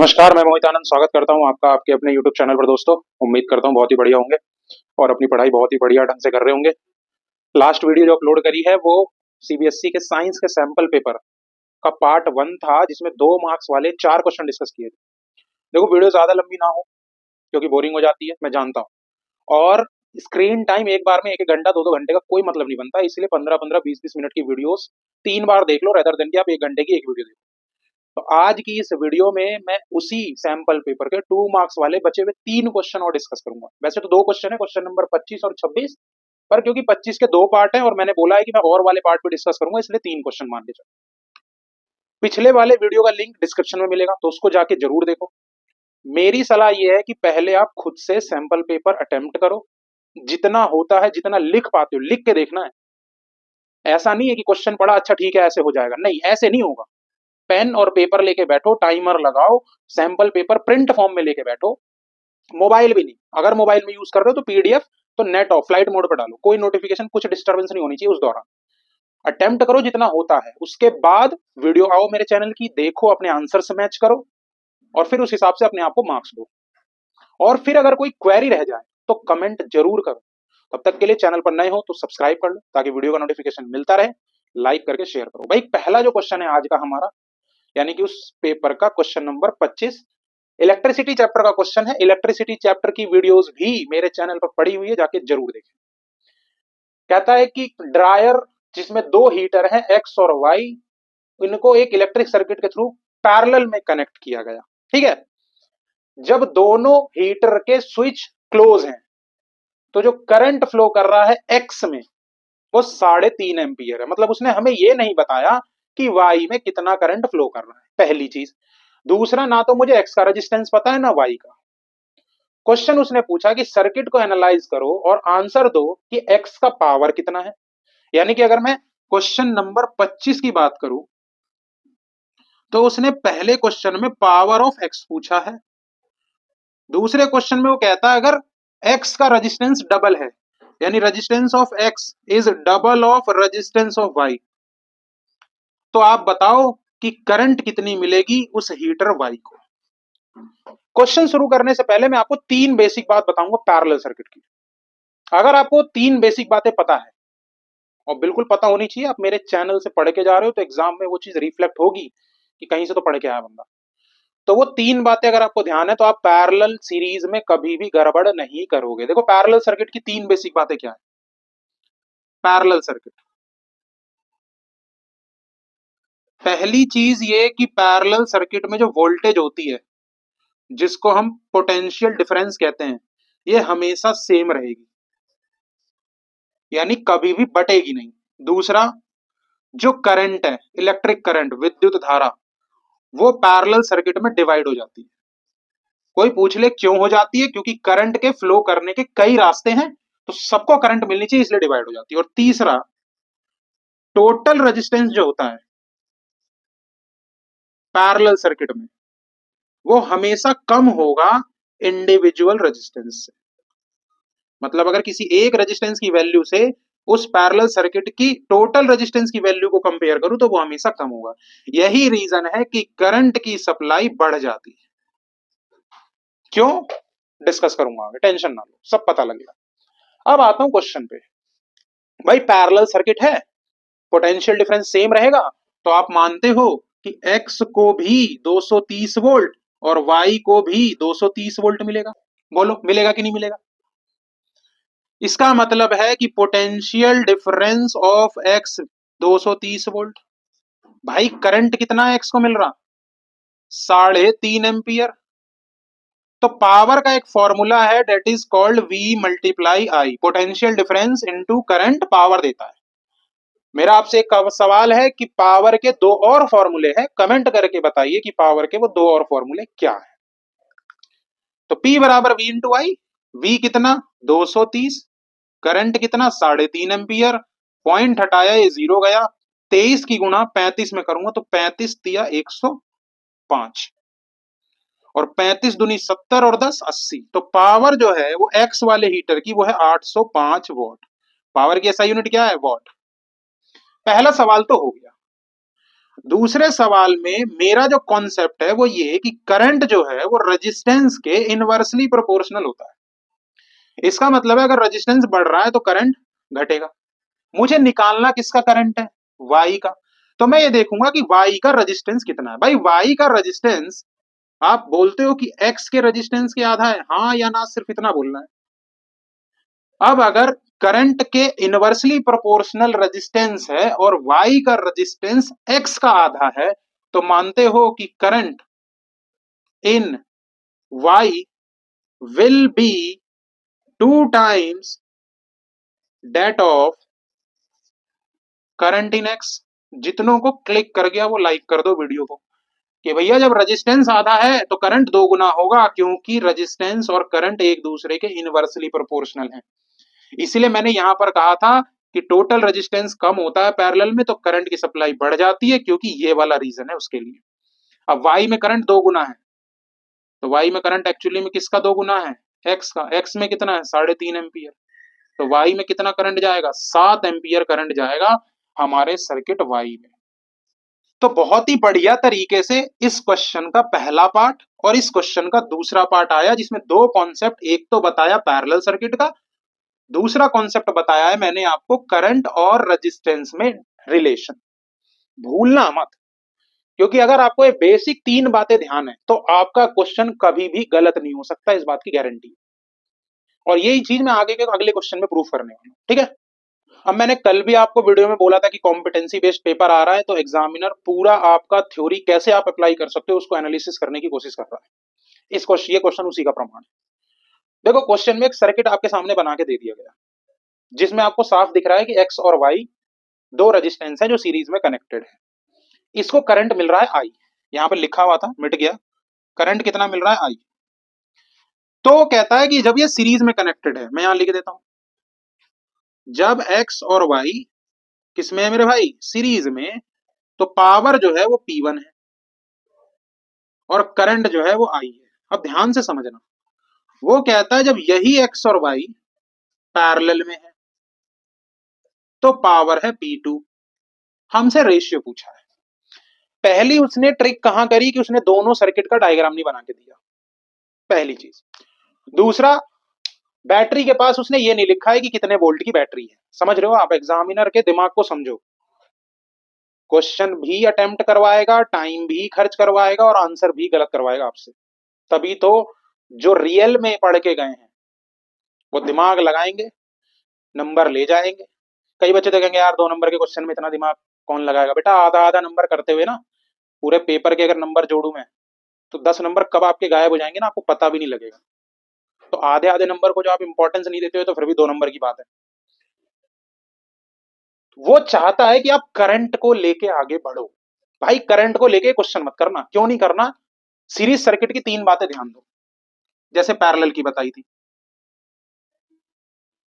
नमस्कार, मैं मोहित आनंद स्वागत करता हूँ आपका आपके अपने YouTube चैनल पर दोस्तों। उम्मीद करता हूँ बहुत ही बढ़िया होंगे और अपनी पढ़ाई बहुत ही बढ़िया ढंग से कर रहे होंगे। लास्ट वीडियो जो अपलोड करी है वो सीबीएसई के साइंस के सैंपल पेपर का पार्ट 1 था, जिसमें 2 मार्क्स वाले 4 क्वेश्चन डिस्कस किए थे। देखो, वीडियो ज्यादा लंबी ना हो क्योंकि बोरिंग हो जाती है, मैं जानता हूँ। और स्क्रीन टाइम एक बार में 1-1 घंटा 2-2 घंटे का कोई मतलब नहीं बनता, इसलिए 15-15 20-20 मिनट की वीडियोस 3 बार देख लो रेदर देन कि आप 1 घंटे की एक वीडियो देखो। तो आज की इस वीडियो में मैं उसी सैंपल पेपर के 2 मार्क्स वाले बचे हुए 3 क्वेश्चन और डिस्कस करूंगा। वैसे तो 2 क्वेश्चन है, क्वेश्चन नंबर 25 और 26, पर क्योंकि 25 के 2 पार्ट हैं और मैंने बोला है कि मैं और वाले पार्ट भी डिस्कस करूंगा, इसलिए 3 क्वेश्चन मान के चलो। पिछले वाले वीडियो का लिंक डिस्क्रिप्शन में मिलेगा, तो उसको जाके जरूर देखो। मेरी सलाह यह है कि पहले आप खुद से सैंपल पेपर अटेम्प्ट करो, जितना होता है, जितना लिख पाते हो लिख के देखना है। ऐसा नहीं है कि क्वेश्चन पढ़ा, अच्छा ठीक है ऐसे हो जाएगा, नहीं, ऐसे नहीं होगा। पेन और पेपर लेके बैठो, टाइमर लगाओ, सैंपल पेपर प्रिंट फॉर्म में लेके बैठो। मोबाइल भी नहीं, अगर मोबाइल में यूज कर रहे हो तो पीडीएफ तो नेट ऑफ फ्लाइट मोड पर डालो, कोई नोटिफिकेशन कुछ डिस्टर्बेंस नहीं होनी चाहिए उस दौरान। अटेम्प्ट करो जितना होता है, उसके बाद वीडियो आओ मेरे चैनल की, देखो, अपने आंसर से मैच करो और फिर उस हिसाब से अपने आप को मार्क्स दो। और फिर अगर कोई क्वेरी रह जाए तो कमेंट जरूर करो। तब तक के लिए चैनल पर नए हो तो सब्सक्राइब कर लो ताकि वीडियो का नोटिफिकेशन मिलता रहे। लाइक करके शेयर करो। भाई, पहला जो क्वेश्चन है आज का हमारा, यानी कि उस पेपर का क्वेश्चन नंबर 25 इलेक्ट्रिसिटी चैप्टर का क्वेश्चन है। इलेक्ट्रिसिटी चैप्टर की वीडियोस भी मेरे चैनल पर पड़ी हुई है, जाके जरूर देखें। कहता है कि ड्रायर जिसमें 2 हीटर हैं एक्स और वाई, इनको एक इलेक्ट्रिक सर्किट के थ्रू पैरेलल में कनेक्ट किया गया। ठीक है, जब दोनों हीटर के स्विच क्लोज हैं तो जो करंट फ्लो कर रहा है एक्स में वो 3.5 एम्पियर है। मतलब उसने हमें ये नहीं बताया कि वाई में कितना करंट फ्लो कर रहा है, पहली चीज। दूसरा, ना तो मुझे एक्स का रेजिस्टेंस पता है ना वाई का। क्वेश्चन उसने पूछा कि सर्किट को एनालाइज करो और आंसर दो कि एक्स का पावर कितना है। यानी कि अगर मैं क्वेश्चन नंबर 25 की बात करूं तो उसने पहले क्वेश्चन में पावर ऑफ एक्स पूछा है। दूसरे क्वेश्चन में वो कहता है अगर एक्स का रेजिस्टेंस डबल है, यानी resistance of X is double of resistance of Y, तो आप बताओ कि करंट कितनी मिलेगी उस हीटर वाई को। क्वेश्चन शुरू करने से पहले मैं आपको 3 बेसिक बात बताऊंगा पैरेलल सर्किट की। अगर आपको 3 बेसिक बातें पता है, और बिल्कुल पता होनी चाहिए, आप मेरे चैनल से पढ़ के जा रहे हो तो एग्जाम में वो चीज रिफ्लेक्ट होगी कि कहीं से तो पढ़ के आया बंदा। तो वो 3 बातें अगर आपको ध्यान है तो आप पैरेलल सीरीज में कभी भी गड़बड़ नहीं करोगे। देखो, पैरेलल सर्किट की 3 बेसिक बातें क्या है। पैरेलल सर्किट, पहली चीज ये कि पैरेलल सर्किट में जो वोल्टेज होती है, जिसको हम पोटेंशियल डिफरेंस कहते हैं, ये हमेशा सेम रहेगी, यानी कभी भी बटेगी नहीं। दूसरा, जो करंट है, इलेक्ट्रिक करंट, विद्युत धारा, वो पैरेलल सर्किट में डिवाइड हो जाती है। कोई पूछ ले क्यों हो जाती है, क्योंकि करंट के फ्लो करने के कई रास्ते हैं, तो सबको करंट मिलनी चाहिए, इसलिए डिवाइड हो जाती है। और तीसरा, टोटल रेजिस्टेंस जो होता है पैरेलल सर्किट में, वो हमेशा कम होगा इंडिविजुअल रेजिस्टेंस से। मतलब अगर किसी एक रेजिस्टेंस की वैल्यू से उस पैरेलल सर्किट की टोटल रेजिस्टेंस की वैल्यू को कंपेयर करूं तो वो हमेशा कम होगा। यही रीजन है कि करंट की सप्लाई बढ़ जाती है। क्यों, डिस्कस करूंगा आगे, टेंशन ना लो, सब पता लगेगा। अब आता हूं क्वेश्चन पे। भाई, पैरेलल सर्किट है, पोटेंशियल डिफरेंस सेम रहेगा, तो आप मानते हो कि एक्स को भी 230 वोल्ट और वाई को भी 230 वोल्ट मिलेगा। बोलो, मिलेगा कि नहीं मिलेगा। इसका मतलब है कि potential difference of x 230 volt. भाई, करंट कितना एक्स को मिल रहा, 3.5 एम्पियर। तो पावर का एक फॉर्मूला है, that is called V multiply I, potential difference into current power देता है। मेरा आपसे एक सवाल है कि पावर के 2 और फॉर्मूले हैं, कमेंट करके बताइए कि पावर के वो 2 और फॉर्मूले क्या है। तो P बराबर V इंटू आई। V कितना, 230, करंट कितना, 3.5 एम्पियर, पॉइंट हटाया ये 0 गया, 23 की गुणा 35 में करूंगा तो 35 दिया 105, और 35 दूनी 70 और 10 80। तो पावर जो है वो एक्स वाले हीटर की वो है 805 वॉट। पावर की ऐसा यूनिट क्या है, वॉट। पहला सवाल तो हो गया। दूसरे सवाल में मेरा जो कॉन्सेप्ट है वो ये कि करंट जो है वो रेजिस्टेंस के इनवर्सली प्रोपोर्शनल होता है। इसका मतलब है अगर रेजिस्टेंस बढ़ रहा है तो करंट घटेगा। मुझे निकालना किसका करंट है? वाई का। तो मैं ये देखूंगा कि वाई का रेजिस्टेंस कितना है। भाई वाई का रेजिस्टेंस, आप बोलते हो कि एक्स के रेजिस्टेंस के आधा है, हाँ या ना, सिर्फ इतना बोलना है। अब अगर करंट के इनवर्सली प्रोपोर्शनल रेजिस्टेंस है और वाई का रेजिस्टेंस एक्स का आधा है, तो मानते हो कि current in Y will be 2 times that of current in X. जितनों को क्लिक कर गया वो लाइक कर दो वीडियो को, कि भैया जब रेजिस्टेंस आधा है तो करंट 2 गुना होगा, क्योंकि रेजिस्टेंस और करंट एक दूसरे के इनवर्सली प्रोपोर्शनल हैं। इसीलिए मैंने यहां पर कहा था कि टोटल रेजिस्टेंस कम होता है पैरेलल में तो करंट की सप्लाई बढ़ जाती है, क्योंकि ये वाला रीजन है उसके लिए। अब वाई में करंट 2 गुना है, तो वाई में करंट एक्चुअली में किसका 2 गुना है? एक्स का। एक्स में कितना है? 3.5 एम्पियर। तो वाई में कितना करंट जाएगा? 7 एम्पियर करंट जाएगा हमारे सर्किट वाई में। तो बहुत ही बढ़िया तरीके से इस क्वेश्चन का पहला पार्ट और इस क्वेश्चन का दूसरा पार्ट आया, जिसमें दो कॉन्सेप्ट, एक तो बताया पैरेलल सर्किट का, दूसरा कॉन्सेप्ट बताया है मैंने आपको करंट और रेजिस्टेंस में रिलेशन। भूलना मत, क्योंकि अगर आपको ये बेसिक 3 बातें ध्यान है तो आपका क्वेश्चन कभी भी गलत नहीं हो सकता, इस बात की गारंटी। और यही चीज मैं आगे के अगले क्वेश्चन में प्रूफ करने वाला हूं, ठीक है। अब मैंने कल भी आपको वीडियो में बोला था कि कॉम्पिटेंसी बेस्ड पेपर आ रहा है, तो एग्जामिनर पूरा आपका थ्योरी कैसे आप अप्लाई कर सकते हो उसको एनालिसिस करने की कोशिश कर रहा है। इस क्वेश्चन, ये क्वेश्चन उसी का प्रमाण है। देखो क्वेश्चन में एक सर्किट आपके सामने बना के दे दिया गया, जिसमें आपको साफ दिख रहा है कि एक्स और वाई दो रेजिस्टेंस है जो सीरीज में कनेक्टेड है। इसको करंट मिल रहा है आई, यहां पर लिखा हुआ था, मिट गया। करंट कितना मिल रहा है? आई। तो कहता है कि जब ये सीरीज में कनेक्टेड है, मैं यहां लिख देता हूं, जब एक्स और वाई किसमें है मेरे भाई? सीरीज में, तो पावर जो है वो P1 है और करंट जो है वो I है। अब ध्यान से समझना, वो कहता है जब यही एक्स और वाई पैरेलल में है तो पावर है P2। हमसे रेशियो पूछा है। पहली उसने ट्रिक कहां करी कि उसने दोनों सर्किट का डायग्राम नहीं बना के दिया, पहली चीज। दूसरा, बैटरी के पास उसने ये नहीं लिखा है कि कितने वोल्ट की बैटरी है। समझ रहे हो आप? एग्जामिनर के दिमाग को समझो। क्वेश्चन भी अटेम्प्ट करवाएगा, टाइम भी खर्च करवाएगा और आंसर भी गलत करवाएगा आपसे। तभी तो जो रियल में पढ़ के गए हैं वो दिमाग लगाएंगे, नंबर ले जाएंगे। कई बच्चे तो कहेंगे यार 2 नंबर के क्वेश्चन में इतना दिमाग कौन लगाएगा। बेटा आधा आधा नंबर करते हुए ना, पूरे पेपर के अगर नंबर जोड़ू मैं, तो 10 नंबर कब आपके गायब हो जाएंगे ना, आपको पता भी नहीं लगेगा। तो आधे आधे नंबर को जो आप इंपॉर्टेंस नहीं देते हो तो फिर भी 2 नंबर की बात है। वो चाहता है कि आप करंट को लेके आगे बढ़ो। भाई करंट को लेके क्वेश्चन मत करना। क्यों नहीं करना? सीरीज सर्किट की 3 बातें ध्यान दो, जैसे पैरेलल की बताई थी।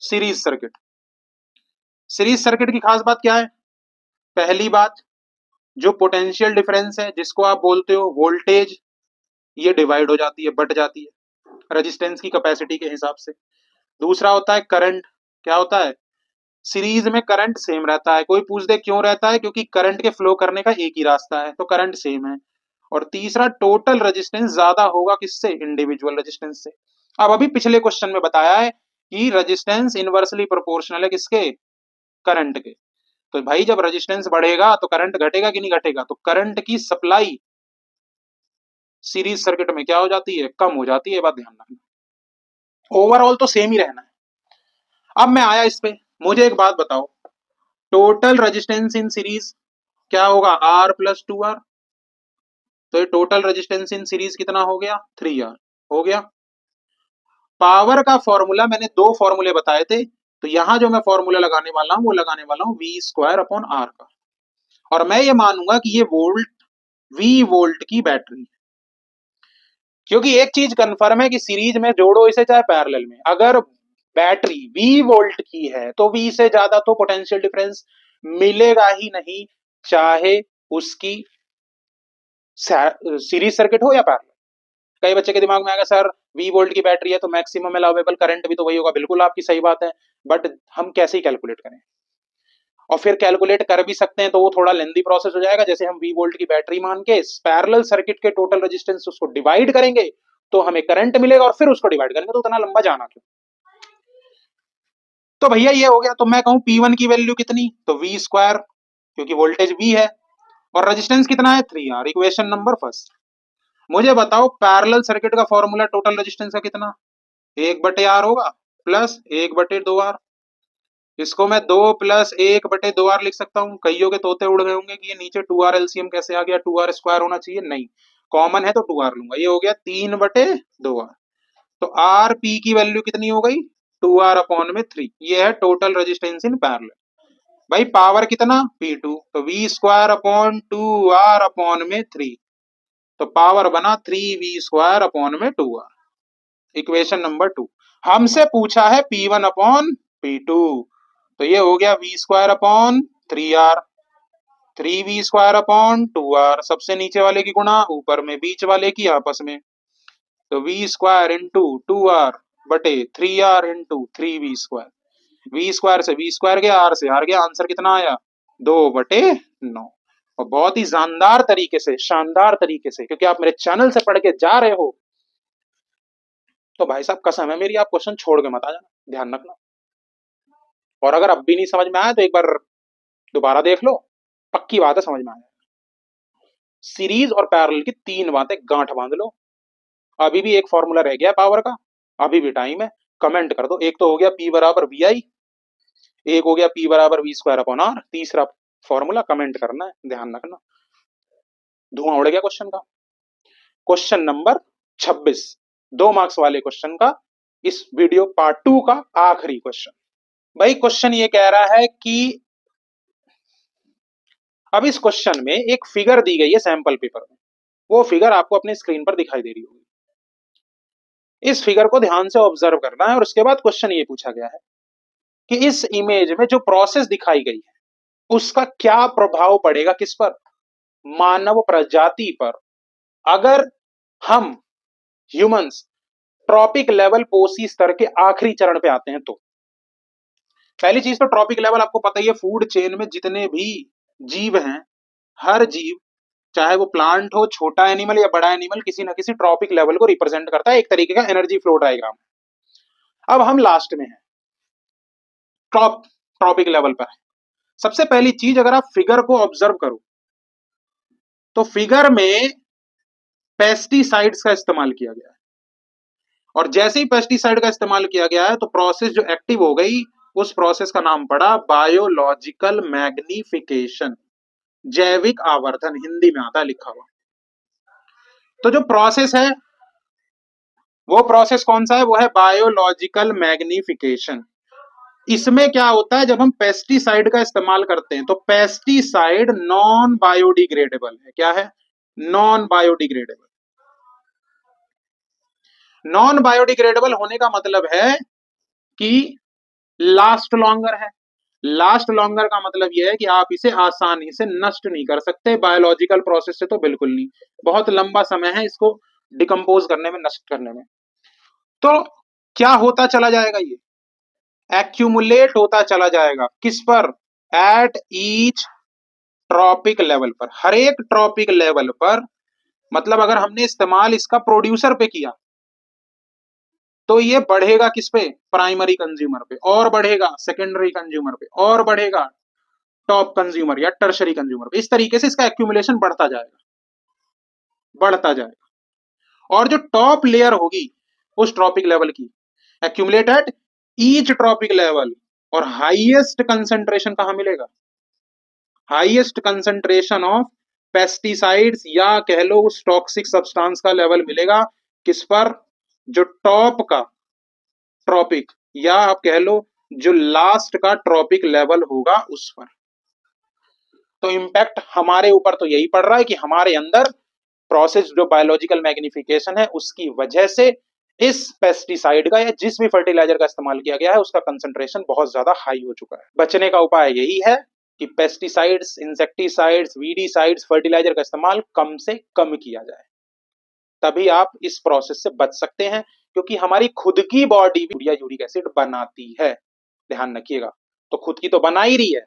सीरीज सर्किट, सीरीज सर्किट की खास बात क्या है? पहली बात, जो पोटेंशियल डिफरेंस है जिसको आप बोलते हो वोल्टेज, ये डिवाइड हो जाती है, बट जाती है रेजिस्टेंस की कैपेसिटी के हिसाब से। दूसरा होता है करंट। क्या होता है? सीरीज में करंट सेम रहता है। कोई पूछ दे क्यों रहता है? क्योंकि करंट के फ्लो करने का एक ही रास्ता है, तो करंट सेम है। और तीसरा, टोटल रेजिस्टेंस ज्यादा होगा किससे? इंडिविजुअल रेजिस्टेंस से। अब अभी पिछले क्वेश्चन में बताया है कि रेजिस्टेंस इनवर्सली प्रोपोर्शनल है किसके? करंट के। तो भाई जब रेजिस्टेंस बढ़ेगा तो करंट घटेगा कि नहीं घटेगा? तो करंट की सप्लाई सीरीज सर्किट में क्या हो जाती है? कम हो जाती है। बात ध्यान रखना, ओवरऑल तो सेम ही रहना है। अब मैं आया इस पे, मुझे एक बात बताओ, टोटल रेजिस्टेंस इन सीरीज क्या होगा? R+2R। तो ये टोटल रेजिस्टेंस इन सीरीज कितना हो गया? 3R हो गया। पावर का फॉर्मूला मैंने 2 फॉर्मूले बताए थे, तो यहां जो मैं फॉर्मूला लगाने वाला हूं वो लगाने वाला हूं V²/R का। और मैं ये मानूंगा कि ये वोल्ट, V वोल्ट की बैटरी है। क्योंकि एक चीज कंफर्म है कि सीरीज में जोड़ो इसे चाहे पैरेलल में, अगर बैटरी V वोल्ट की है तो V से ज्यादा तो पोटेंशियल डिफरेंस मिलेगा ही नहीं, चाहे उसकी सीरीज सर्किट हो या पैरेलल। कई बच्चे के दिमाग में आएगा सर V वोल्ट की बैटरी है तो मैक्सिमम अलाउेबल करंट भी तो वही होगा। बिल्कुल आपकी सही बात है, बट हम कैसे कैलकुलेट करें? और फिर कैलकुलेट कर भी सकते हैं, तो वो थोड़ा लेंदी प्रोसेस हो जाएगा। जैसे हम 20 वोल्ट की बैटरी मान के पैरेलल सर्किट के टोटल रेजिस्टेंस उसको डिवाइड करेंगे तो हमें करंट मिलेगा, और फिर उसको डिवाइड करेंगे, तो उतना लंबा जाना क्यों। तो भैया ये हो गया। तो मैं कहूं P1 की वैल्यू कितनी, तो V स्क्वायर, क्योंकि वोल्टेज V है और रेजिस्टेंस कितना है 3R। Equation number first. मुझे बताओ पैरेलल सर्किट का फॉर्मूला टोटल रेजिस्टेंस का कितना, 1/R होगा प्लस 1/2R। इसको मैं 2 + 1/2R लिख सकता हूँ। कईयों के तोते उड़ गए होंगे कि ये नीचे 2R एलसीएम कैसे आ गया, 2R स्क्वायर होना चाहिए, नहीं, कॉमन है तो 2R लूंगा। ये हो गया 3/2R। तो आर पी की वैल्यू कितनी हो गई, 2R/3। ये है टोटल रेजिस्टेंस इन पैरेलल। भाई पावर कितना P2, तो V²/2R/3। तो पावर बना 3V²/2R। Equation number 2। हमसे पूछा है P1/P2, तो ये हो गया V²/3R, 3V²/2R। सबसे नीचे वाले की गुणा ऊपर में बीच वाले की आपस में, तो V² into 2R/3R into 3V²। V² से V² गया, R से R गया, आंसर कितना आया 2/9। और बहुत ही शानदार तरीके से, शानदार तरीके से, क्योंकि आप मेरे चैनल से पढ़ के जा रहे हो, तो भाई साहब कसम है मेरी, आप क्वेश्चन छोड़ के मत आ जाना, ध्यान रखना। और अगर अब भी नहीं समझ में आया तो एक बार दोबारा देख लो, पक्की बात है समझ में आया। सीरीज और पैरेलल की 3 बातें गांठ बांध लो। अभी भी एक फॉर्मूला रह गया पावर का, अभी भी टाइम है, कमेंट कर दो। एक तो हो गया P = VI, एक हो गया P = V²/R, तीसरा फॉर्मूला कमेंट करना है, ध्यान रखना। धुआं उड़ गया क्वेश्चन का। क्वेश्चन नंबर 26, 2 मार्क्स वाले क्वेश्चन का, इस वीडियो पार्ट 2 का आखिरी क्वेश्चन। भाई क्वेश्चन ये कह रहा है कि अब इस क्वेश्चन में एक फिगर दी गई है सैंपल पेपर में, वो फिगर आपको अपने स्क्रीन पर दिखाई दे रही होगी। इस फिगर को ध्यान से ऑब्जर्व करना है और उसके बाद क्वेश्चन ये पूछा गया है कि इस इमेज में जो प्रोसेस दिखाई गई है उसका क्या प्रभाव पड़ेगा किस पर, मानव प्रजाति पर, अगर हम ह्यूमंस ट्रॉपिक लेवल पोसी स्तर के आखिरी चरण पे आते हैं। तो पहली चीज तो ट्रॉपिक लेवल आपको पता ही है, फूड चेन में जितने भी जीव हैं, हर जीव चाहे वो प्लांट हो, छोटा एनिमल या बड़ा एनिमल, किसी ना किसी ट्रॉपिक लेवल को रिप्रेजेंट करता है, एक तरीके का एनर्जी फ्लो डायग्राम। अब हम लास्ट में हैं, ट्रॉपिक लेवल पर है। सबसे पहली चीज, अगर आप फिगर को ऑब्जर्व करो तो फिगर में पेस्टिसाइड्स का इस्तेमाल किया गया है, और जैसे ही पेस्टिसाइड का इस्तेमाल किया गया है तो प्रोसेस जो एक्टिव हो गई, उस प्रोसेस का नाम पड़ा बायोलॉजिकल मैग्निफिकेशन, जैविक आवर्धन, हिंदी में आता है लिखा हुआ। तो जो प्रोसेस है वो प्रोसेस कौन सा है, वो है बायोलॉजिकल मैग्निफिकेशन। इसमें क्या होता है, जब हम पेस्टिसाइड का इस्तेमाल करते हैं तो पेस्टिसाइड नॉन बायोडिग्रेडेबल है। क्या है, नॉन बायोडिग्रेडेबल। नॉन बायोडिग्रेडेबल होने का मतलब है कि लास्ट लॉन्गर है। लास्ट लॉन्गर का मतलब यह है कि आप इसे आसानी से नष्ट नहीं कर सकते, बायोलॉजिकल प्रोसेस से तो बिल्कुल नहीं, बहुत लंबा समय है इसको डिकम्पोज करने में, नष्ट करने में। तो क्या होता चला जाएगा, ये एक्यूमुलेट होता चला जाएगा किस पर, एट ईच ट्रॉपिक लेवल पर, हर एक ट्रॉपिक लेवल पर। मतलब अगर हमने इस्तेमाल इसका प्रोड्यूसर पे किया तो ये बढ़ेगा किस पे, प्राइमरी कंज्यूमर पे, और बढ़ेगा सेकेंडरी कंज्यूमर पे, और बढ़ेगा टॉप कंज्यूमर या टर्शरी कंज्यूमर पे। इस तरीके से इसका एक्यूमुलेशन बढ़ता जाएगा, बढ़ता जाएगा। और जो टॉप लेयर होगी उस ट्रॉपिक लेवल की, accumulate at each trophic level, और हाईएस्ट कंसेंट्रेशन कहां मिलेगा, हाईएस्ट कंसेंट्रेशन ऑफ पेस्टिसाइड्स या कह लो उस टॉक्सिक सब्सटेंस का लेवल मिलेगा किस पर, जो टॉप का ट्रॉपिक, या आप कह लो जो लास्ट का ट्रॉपिक लेवल होगा उस पर। तो इंपैक्ट हमारे ऊपर तो यही पड़ रहा है कि हमारे अंदर प्रोसेस जो बायोलॉजिकल मैग्निफिकेशन है उसकी वजह से इस पेस्टिसाइड का या जिस भी फर्टिलाइजर का इस्तेमाल किया गया है उसका कंसंट्रेशन बहुत ज्यादा हाई हो चुका है। बचने का उपाय यही है कि पेस्टिसाइड्स, इंसेक्टिसाइड्स, वीडीसाइड्स, फर्टिलाइजर का इस्तेमाल कम से कम किया जाए, तभी आप इस प्रोसेस से बच सकते हैं। क्योंकि हमारी खुद की बॉडी भी यूरिक एसिड बनाती है, ध्यान रखिएगा। तो खुद की तो बना ही रही है,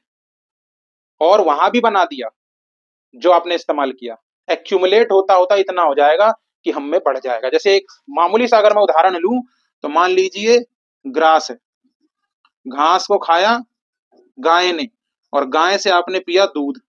और वहां भी बना दिया जो आपने इस्तेमाल किया, एक्यूमुलेट होता होता इतना हो जाएगा कि हम में बढ़ जाएगा। जैसे एक मामूली सा अगर मैं उदाहरण लूं तो मान लीजिए ग्रास है, घास को खाया गाय ने और गाय से आपने पिया दूध,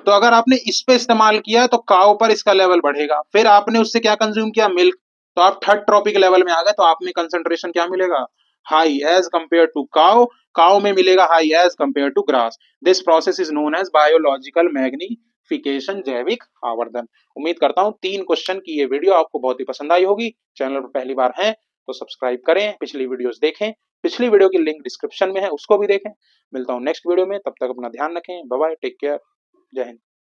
तो अगर आपने इस पे इस्तेमाल किया तो काव पर इसका लेवल बढ़ेगा, फिर आपने उससे क्या कंज्यूम किया, मिल्क, तो आप थर्ड ट्रॉपिक लेवल में आ गए, तो आप में कंसंट्रेशन क्या मिलेगा, हाई एज कंपेयर टू काव, काव में मिलेगा high as compare to grass. This process is known as biological magnification, जैविक आवर्धन। उम्मीद करता हूं 3 क्वेश्चन की ये वीडियो आपको बहुत ही पसंद आई होगी। चैनल पर पहली बार हैं तो सब्सक्राइब करें, पिछली वीडियोस देखें, पिछली वीडियो की लिंक डिस्क्रिप्शन में है उसको भी देखें। मिलता हूं नेक्स्ट वीडियो में, तब तक अपना ध्यान रखें, बाय बाय, टेक केयर, जय हिंद।